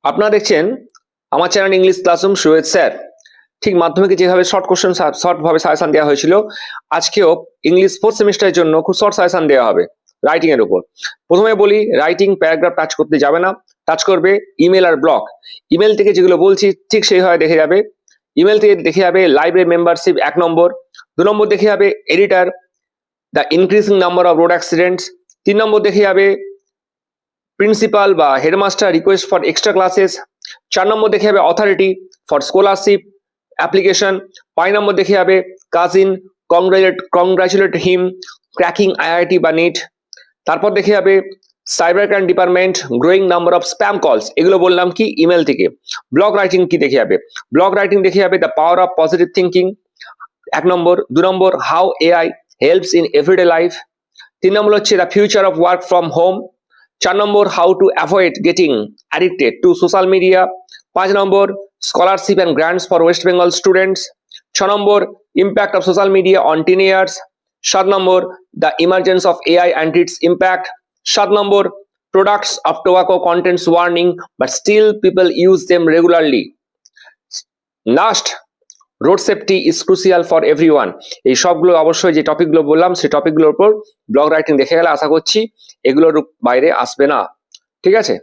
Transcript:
আপনারা দেখছেন আমার channel English classroom Suwaid sir. ঠিক মাধ্যমিকে যেভাবে শর্ট কোশ্চেন শর্ট ভাবে সাজেশন দেওয়া হয়েছিল, আজকেও ইংলিশ ফোর্থ সেমিস্টারের জন্য খুব শর্ট সাজেশন দেওয়া হবে রাইটিং এর উপর। প্রথমে বলি, রাইটিং প্যারাগ্রাফ টাচ করতে যাবে না, টাচ করবে ইমেল আর ব্লগ। ইমেল থেকে যেগুলো বলছি ঠিক সেইভাবে দেখে যাবে। ইমেল থেকে দেখে যাবে লাইব্রেরি মেম্বারশিপ 1 নম্বর, 2 নম্বর দেখে যাবে editor, the increasing number of road accidents, 3 নম্বর দেখে যাবে প্রিন্সিপাল বা headmaster request for extra classes, 4 নম্বর দেখে যাবে অথরিটি ফর স্কলারশিপ অ্যাপ্লিকেশন, 5 নম্বর দেখে যাবে কাজিন কংগ্রাচুলেট হিম ক্র্যাকিং আইআইটি বা নিট। তারপর দেখে যাবে cyber crime department growing number of spam কলস, এগুলো বললাম কি ইমেল থেকে। ব্লগ রাইটিং কি দেখে যাবে? ব্লগ রাইটিং দেখে যাবে the power of positive thinking 1 number, 2 number how AI helps in everyday life, 3 number হচ্ছে the future of work from home, 4 number how to avoid getting addicted to social media, 5 number scholarship and grants for West Bengal students, 6 number impact of social media on teenagers, 7 number the emergence of AI and its impact, 7 number products of tobacco contents warning but still people use them regularly. Last, road safety is crucial for everyone. এই সবগুলো অবশ্যই যে টপিকগুলো বললাম সেই টপিকগুলোর উপর blog writing দেখে গেলে আশা করছি এগুলোর বাইরে আসবে না। ঠিক আছে।